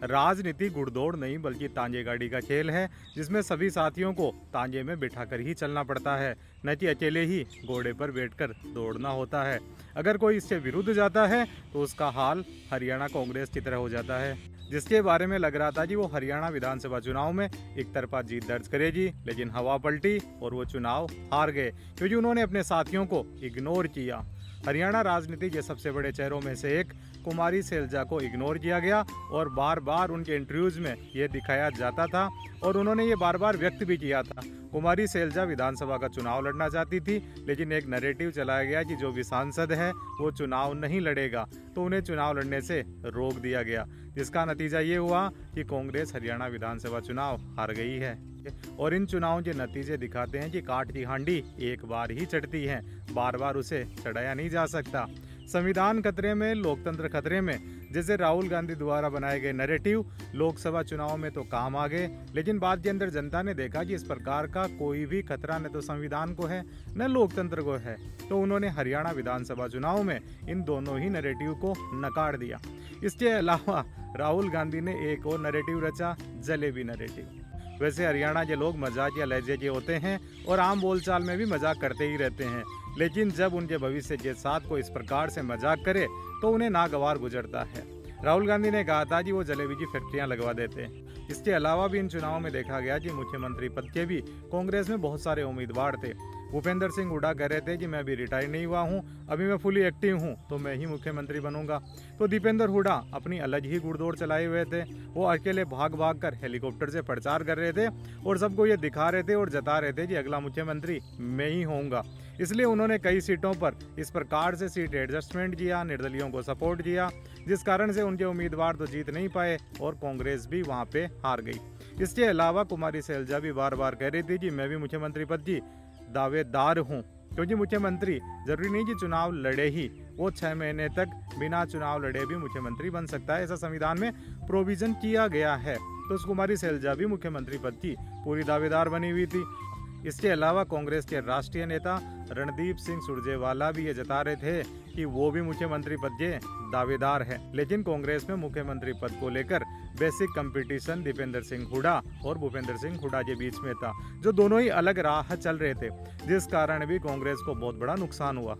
राजनीति गुड़दौड़ नहीं बल्कि तांजे गाड़ी का खेल है, जिसमें सभी साथियों को तांजे में बिठाकर ही चलना पड़ता है, न कि अकेले ही घोड़े पर बैठकर दौड़ना होता है। अगर कोई इससे विरुद्ध जाता है तो उसका हाल हरियाणा कांग्रेस की तरह हो जाता है, जिसके बारे में लग रहा था कि वो हरियाणा विधानसभा चुनाव में एक तरफा जीत दर्ज करेगी, लेकिन हवा पलटी और वो चुनाव हार गए क्योंकि उन्होंने अपने साथियों को इग्नोर किया। हरियाणा राजनीति के सबसे बड़े चेहरों में से एक कुमारी सैलजा को इग्नोर किया गया और बार बार उनके इंटरव्यूज में ये दिखाया जाता था और उन्होंने ये बार बार व्यक्त भी किया था। कुमारी सैलजा विधानसभा का चुनाव लड़ना चाहती थी, लेकिन एक नैरेटिव चलाया गया कि जो भी सांसद है वो चुनाव नहीं लड़ेगा, तो उन्हें चुनाव लड़ने से रोक दिया गया, जिसका नतीजा ये हुआ कि कांग्रेस हरियाणा विधानसभा चुनाव हार गई है। और इन चुनावों के नतीजे दिखाते हैं कि काठ की हांडी एक बार ही चढ़ती है, बार बार उसे चढ़ाया नहीं जा सकता। संविधान खतरे में, लोकतंत्र खतरे में, जैसे राहुल गांधी द्वारा बनाए गए नैरेटिव लोकसभा चुनाव में तो काम आ गए, लेकिन बाद के अंदर जनता ने देखा कि इस प्रकार का कोई भी खतरा न तो संविधान को है न लोकतंत्र को है, तो उन्होंने हरियाणा विधानसभा चुनाव में इन दोनों ही नैरेटिव को नकार दिया। इसके अलावा राहुल गांधी ने एक और नैरेटिव रचा, जलेबी नैरेटिव। वैसे हरियाणा के लोग मजाक या लहजे के होते हैं और आम बोलचाल में भी मजाक करते ही रहते हैं, लेकिन जब उनके भविष्य के साथ कोई इस प्रकार से मजाक करे तो उन्हें नागवार गुजरता है। राहुल गांधी ने कहा था कि वो जलेबी की फैक्ट्रियां लगवा देते हैं। इसके अलावा भी इन चुनावों में देखा गया कि मुख्यमंत्री पद के भी कांग्रेस में बहुत सारे उम्मीदवार थे। भूपेंद्र सिंह हुड्डा कह रहे थे कि मैं अभी रिटायर नहीं हुआ हूं, अभी मैं फुली एक्टिव हूं, तो मैं ही मुख्यमंत्री बनूंगा। तो दीपेंद्र हुड्डा अपनी अलग ही गुड़दौड़ चलाए हुए थे। वो अकेले भाग भाग कर हेलीकॉप्टर से प्रचार कर रहे थे और सबको ये दिखा रहे थे और जता रहे थे कि अगला मुख्यमंत्री मैं ही होऊंगा। इसलिए उन्होंने कई सीटों पर इस प्रकार से सीट एडजस्टमेंट किया, निर्दलियों को सपोर्ट किया, जिस कारण से उनके उम्मीदवार तो जीत नहीं पाए और कांग्रेस भी वहां पे हार गई। इसके अलावा कुमारी सैलजा भी बार बार कह रही थी कि मैं भी मुख्यमंत्री पद की दावेदार हूं, क्योंकि मुख्यमंत्री जरूरी नहीं कि चुनाव लड़े ही, वो 6 महीने तक बिना चुनाव लड़े भी मुख्यमंत्री बन सकता है, ऐसा संविधान में प्रोविजन किया गया है। तो कुमारी सैलजा भी मुख्यमंत्री पद की पूरी दावेदार बनी हुई थी। इसके अलावा कांग्रेस के राष्ट्रीय नेता रणदीप सिंह सुरजेवाला भी ये जता रहे थे कि वो भी मुख्यमंत्री पद के दावेदार है, लेकिन कांग्रेस में मुख्यमंत्री पद को लेकर बेसिक कंपटीशन दीपेंद्र सिंह हुड्डा और भूपेंद्र सिंह हुड्डा के बीच में था, जो दोनों ही अलग राह चल रहे थे, जिस कारण भी कांग्रेस को बहुत बड़ा नुकसान हुआ।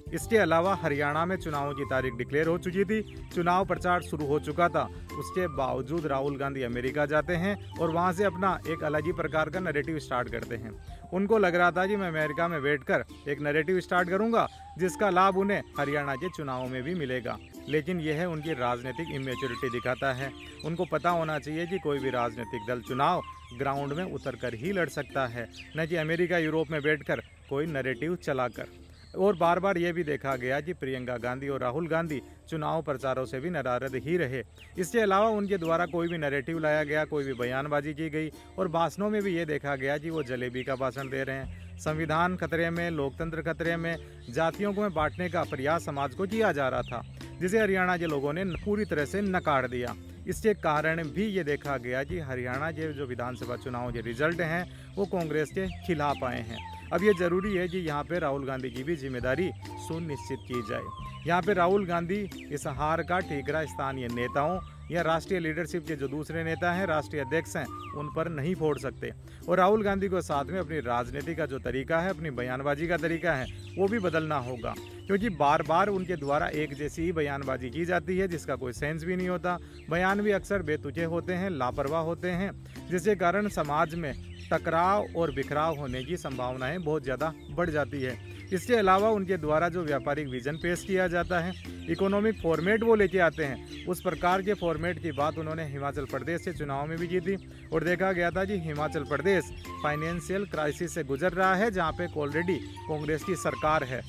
इसके अलावा हरियाणा में चुनावों की तारीख डिक्लेयर हो चुकी थी, चुनाव प्रचार शुरू हो चुका था, उसके बावजूद राहुल गांधी अमेरिका जाते हैं और वहां से अपना एक अलग ही प्रकार का नैरेटिव स्टार्ट करते हैं। उनको लग रहा था कि मैं अमेरिका में बैठकर एक नैरेटिव स्टार्ट करूंगा जिसका लाभ उन्हें हरियाणा के चुनावों में भी मिलेगा, लेकिन यह है उनकी राजनीतिक इमेच्योरिटी दिखाता है। उनको पता होना चाहिए कि कोई भी राजनीतिक दल चुनाव ग्राउंड में उतर कर ही लड़ सकता है, न कि अमेरिका यूरोप में बैठकर कोई नैरेटिव चलाकर। और बार बार ये भी देखा गया कि प्रियंका गांधी और राहुल गांधी चुनाव प्रचारों से भी नाराज ही रहे। इसके अलावा उनके द्वारा कोई भी नैरेटिव लाया गया, कोई भी बयानबाजी की गई और भाषणों में भी ये देखा गया कि वो जलेबी का भाषण दे रहे हैं। संविधान खतरे में, लोकतंत्र खतरे में, जातियों को बांटने का प्रयास समाज को किया जा रहा था, जिसे हरियाणा के लोगों ने पूरी तरह से नकार दिया। इसके कारण भी ये देखा गया कि हरियाणा के जो विधानसभा चुनाव के रिजल्ट हैं वो कांग्रेस के खिलाफ आए हैं। अब ये जरूरी है कि यहाँ पे राहुल गांधी की भी जिम्मेदारी सुनिश्चित की जाए। यहाँ पे राहुल गांधी इस हार का ठीकरा स्थानीय नेताओं या राष्ट्रीय लीडरशिप के जो दूसरे नेता हैं, राष्ट्रीय अध्यक्ष हैं, उन पर नहीं फोड़ सकते। और राहुल गांधी को साथ में अपनी राजनीति का जो तरीका है, अपनी बयानबाजी का तरीका है, वो भी बदलना होगा, क्योंकि बार बार उनके द्वारा एक जैसी ही बयानबाजी की जाती है जिसका कोई सेंस भी नहीं होता। बयान भी अक्सर बेतुके होते हैं, लापरवाह होते हैं, जिसके कारण समाज में टकराव और बिखराव होने की संभावनाएं बहुत ज़्यादा बढ़ जाती है। इसके अलावा उनके द्वारा जो व्यापारिक विजन पेश किया जाता है, इकोनॉमिक फॉर्मेट वो लेके आते हैं, उस प्रकार के फॉर्मेट की बात उन्होंने हिमाचल प्रदेश के चुनाव में भी की थी और देखा गया था कि हिमाचल प्रदेश फाइनेंशियल क्राइसिस से गुजर रहा है, जहाँ पे ऑलरेडी कांग्रेस की सरकार है।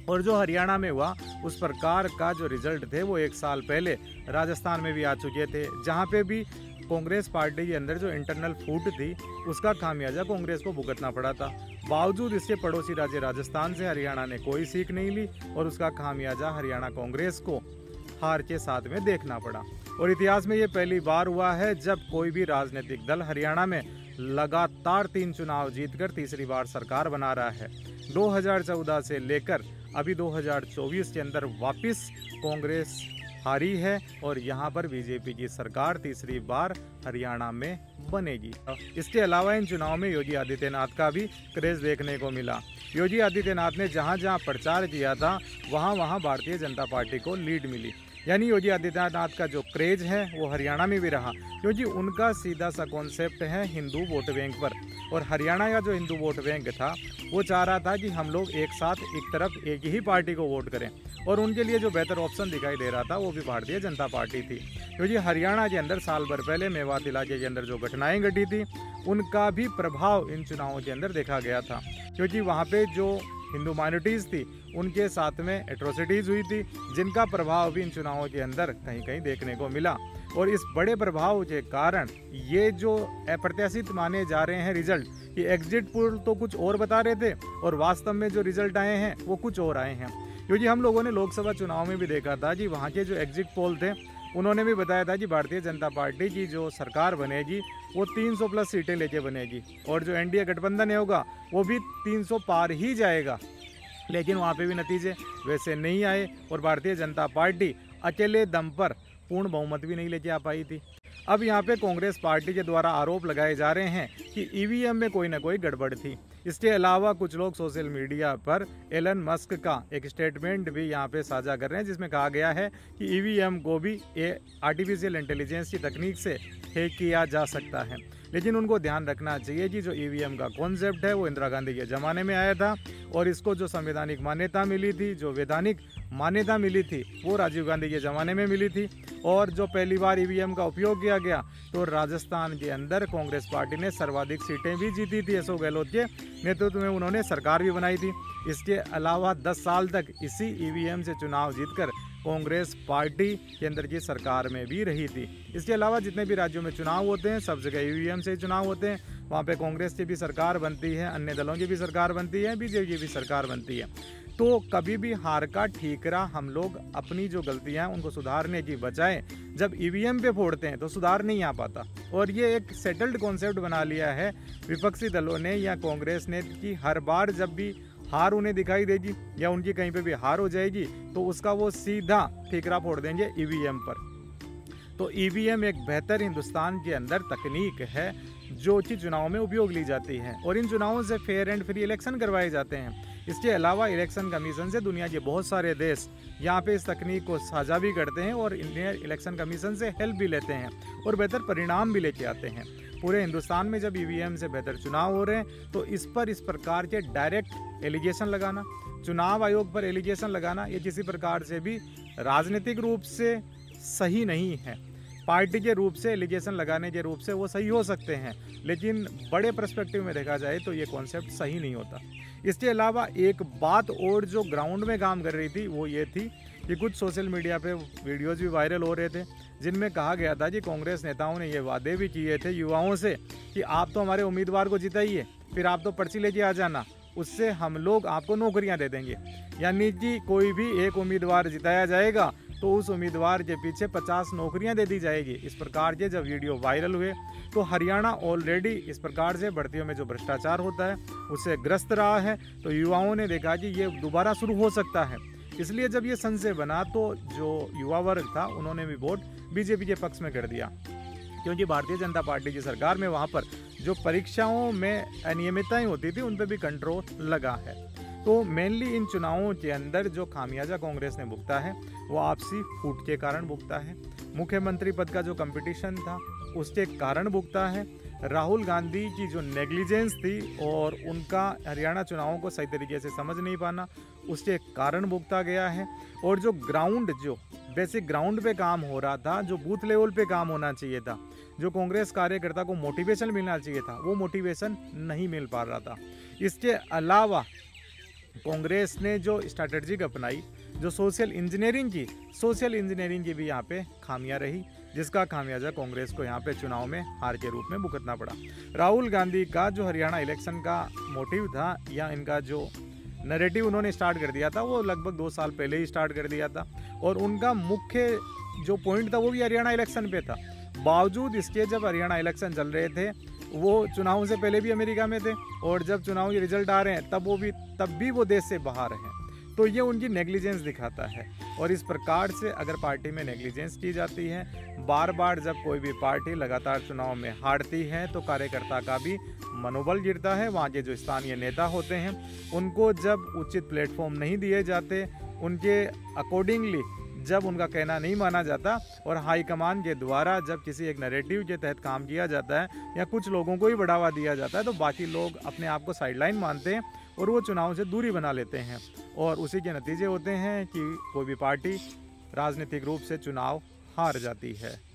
और जो हरियाणा में हुआ उस प्रकार का जो रिजल्ट थे वो 1 साल पहले राजस्थान में भी आ चुके थे, जहाँ पे भी कांग्रेस पार्टी के अंदर जो इंटरनल फूट थी उसका खामियाजा कांग्रेस को भुगतना पड़ा था। बावजूद इसके पड़ोसी राज्य राजस्थान से हरियाणा ने कोई सीख नहीं ली और उसका खामियाजा हरियाणा कांग्रेस को हार के साथ में देखना पड़ा। और इतिहास में ये पहली बार हुआ है जब कोई भी राजनीतिक दल हरियाणा में लगातार 3 चुनाव जीतकर तीसरी बार सरकार बना रहा है। 2014 से लेकर अभी 2024 के अंदर वापस कांग्रेस हारी है और यहाँ पर बीजेपी की सरकार तीसरी बार हरियाणा में बनेगी। इसके अलावा इन चुनाव में योगी आदित्यनाथ का भी क्रेज देखने को मिला। योगी आदित्यनाथ ने जहाँ जहाँ प्रचार किया था वहाँ वहाँ भारतीय जनता पार्टी को लीड मिली। यानी योगी आदित्यनाथ का जो क्रेज है वो हरियाणा में भी रहा, क्योंकि उनका सीधा सा कॉन्सेप्ट है हिंदू वोट बैंक पर। और हरियाणा का जो हिंदू वोट बैंक था वो चाह रहा था कि हम लोग एक साथ एक तरफ एक ही पार्टी को वोट करें, और उनके लिए जो बेहतर ऑप्शन दिखाई दे रहा था वो भी भारतीय जनता पार्टी थी। क्योंकि हरियाणा के अंदर साल भर पहले मेवात इलाके के अंदर जो घटनाएं घटी थी उनका भी प्रभाव इन चुनावों के अंदर देखा गया था, क्योंकि वहाँ पे जो हिंदू माइनॉरिटीज़ थी उनके साथ में एट्रोसिटीज़ हुई थी, जिनका प्रभाव भी इन चुनावों के अंदर कहीं कहीं देखने को मिला। और इस बड़े प्रभाव के कारण ये जो अप्रत्याशित माने जा रहे हैं रिजल्ट, कि एग्जिट पोल तो कुछ और बता रहे थे और वास्तव में जो रिजल्ट आए हैं वो कुछ और आए हैं। क्योंकि हम लोगों ने लोकसभा चुनाव में भी देखा था कि वहाँ के जो एग्जिट पोल थे उन्होंने भी बताया था कि भारतीय जनता पार्टी की जो सरकार बनेगी वो 300 प्लस सीटें लेके बनेगी, और जो एनडीए गठबंधन होगा वो भी 300 पार ही जाएगा। लेकिन वहाँ पे भी नतीजे वैसे नहीं आए और भारतीय जनता पार्टी अकेले दम पर पूर्ण बहुमत भी नहीं लेके आ पाई थी। अब यहाँ पे कांग्रेस पार्टी के द्वारा आरोप लगाए जा रहे हैं कि ईवीएम में कोई ना कोई गड़बड़ थी। इसके अलावा कुछ लोग सोशल मीडिया पर एलन मस्क का एक स्टेटमेंट भी यहाँ पे साझा कर रहे हैं, जिसमें कहा गया है कि ईवीएम को भी आर्टिफिशियल इंटेलिजेंस की तकनीक से हैक किया जा सकता है। लेकिन उनको ध्यान रखना चाहिए कि जो ईवीएम का कॉन्सेप्ट है वो इंदिरा गांधी के ज़माने में आया था, और इसको जो संवैधानिक मान्यता मिली थी, जो वैधानिक मान्यता मिली थी, वो राजीव गांधी के ज़माने में मिली थी। और जो पहली बार ईवीएम का उपयोग किया गया तो राजस्थान के अंदर कांग्रेस पार्टी ने सर्वाधिक सीटें भी जीती थी। अशोक गहलोत के नेतृत्व में उन्होंने सरकार भी बनाई थी। इसके अलावा 10 साल तक इसी ईवीएम से चुनाव जीतकर कांग्रेस पार्टी केंद्र की सरकार में भी रही थी। इसके अलावा जितने भी राज्यों में चुनाव होते हैं सब जगह ईवीएम से ही चुनाव होते हैं। वहाँ पे कांग्रेस की भी सरकार बनती है, अन्य दलों की भी सरकार बनती है, बीजेपी की भी सरकार बनती है। तो कभी भी हार का ठीकरा हम लोग अपनी जो गलतियां हैं उनको सुधारने की बजाय जब ईवीएम पे फोड़ते हैं तो सुधार नहीं आ पाता। और ये एक सेटल्ड कॉन्सेप्ट बना लिया है विपक्षी दलों ने या कांग्रेस ने कि हर बार जब भी हार उन्हें दिखाई देगी या उनकी कहीं पे भी हार हो जाएगी तो उसका वो सीधा ठीकरा फोड़ देंगे ईवीएम पर। तो ईवीएम एक बेहतर हिंदुस्तान के अंदर तकनीक है जो कि चुनाव में उपयोग ली जाती है, और इन चुनावों से फेयर एंड फ्री इलेक्शन करवाए जाते हैं। इसके अलावा इलेक्शन कमीशन से दुनिया के बहुत सारे देश यहाँ पे इस तकनीक को साझा भी करते हैं और इंडियन इलेक्शन कमीशन से हेल्प भी लेते हैं और बेहतर परिणाम भी लेके आते हैं। पूरे हिंदुस्तान में जब ईवीएम से बेहतर चुनाव हो रहे हैं तो इस पर इस प्रकार के डायरेक्ट एलिगेशन लगाना, चुनाव आयोग पर एलिगेशन लगाना, ये किसी प्रकार से भी राजनीतिक रूप से सही नहीं है। पार्टी के रूप से एलिगेशन लगाने के रूप से वो सही हो सकते हैं, लेकिन बड़े पर्सपेक्टिव में देखा जाए तो ये कॉन्सेप्ट सही नहीं होता। इसके अलावा एक बात और जो ग्राउंड में काम कर रही थी वो ये थी कि कुछ सोशल मीडिया पे वीडियोज़ भी वायरल हो रहे थे जिनमें कहा गया था कि कांग्रेस नेताओं ने ये वादे भी किए थे युवाओं से कि आप तो हमारे उम्मीदवार को जिताइए, फिर आप तो पर्ची लेके आ जाना, उससे हम लोग आपको नौकरियां दे देंगे। यानी कि कोई भी एक उम्मीदवार जिताया जाएगा तो उस उम्मीदवार के पीछे 50 नौकरियां दे दी जाएगी। इस प्रकार के जब वीडियो वायरल हुए तो हरियाणा ऑलरेडी इस प्रकार से भर्तियों में जो भ्रष्टाचार होता है उससे ग्रस्त रहा है। तो युवाओं ने देखा कि ये दोबारा शुरू हो सकता है, इसलिए जब ये संशय बना तो जो युवा वर्ग था उन्होंने भी वोट बीजेपी के पक्ष में कर दिया, क्योंकि भारतीय जनता पार्टी की सरकार में वहाँ पर जो परीक्षाओं में अनियमितताएं होती थी उन पर भी कंट्रोल लगा है। तो मेनली इन चुनावों के अंदर जो खामियाजा कांग्रेस ने भुगता है वो आपसी फूट के कारण भुगता है, मुख्यमंत्री पद का जो कंपटीशन था उसके कारण भुगता है, राहुल गांधी की जो नेग्लिजेंस थी और उनका हरियाणा चुनावों को सही तरीके से समझ नहीं पाना उसके कारण भुगता गया है, और जो ग्राउंड जो बेसिक ग्राउंड पे काम हो रहा था, जो बूथ लेवल पे काम होना चाहिए था, जो कांग्रेस कार्यकर्ता को मोटिवेशन मिलना चाहिए था वो मोटिवेशन नहीं मिल पा रहा था। इसके अलावा कांग्रेस ने जो स्ट्रैटेजी अपनाई, जो सोशल इंजीनियरिंग की भी यहाँ पे खामियां रही, जिसका खामियाजा कांग्रेस को यहाँ पे चुनाव में हार के रूप में भुगतना पड़ा। राहुल गांधी का जो हरियाणा इलेक्शन का मोटिव था या इनका जो नैरेटिव उन्होंने स्टार्ट कर दिया था वो लगभग 2 साल पहले ही स्टार्ट कर दिया था, और उनका मुख्य जो पॉइंट था वो भी हरियाणा इलेक्शन पे था। बावजूद इसके जब हरियाणा इलेक्शन चल रहे थे वो चुनाव से पहले भी अमेरिका में थे, और जब चुनाव के रिजल्ट आ रहे हैं तब भी वो देश से बाहर हैं। तो ये उनकी नेग्लिजेंस दिखाता है। और इस प्रकार से अगर पार्टी में नेग्लिजेंस की जाती है, बार बार जब कोई भी पार्टी लगातार चुनाव में हारती है तो कार्यकर्ता का भी मनोबल गिरता है। वहाँ के जो स्थानीय नेता होते हैं उनको जब उचित प्लेटफॉर्म नहीं दिए जाते, उनके अकॉर्डिंगली जब उनका कहना नहीं माना जाता और हाईकमान के द्वारा जब किसी एक नैरेटिव के तहत काम किया जाता है या कुछ लोगों को ही बढ़ावा दिया जाता है, तो बाकी लोग अपने आप को साइडलाइन मानते हैं और वो चुनाव से दूरी बना लेते हैं। और उसी के नतीजे होते हैं कि कोई भी पार्टी राजनीतिक रूप से चुनाव हार जाती है।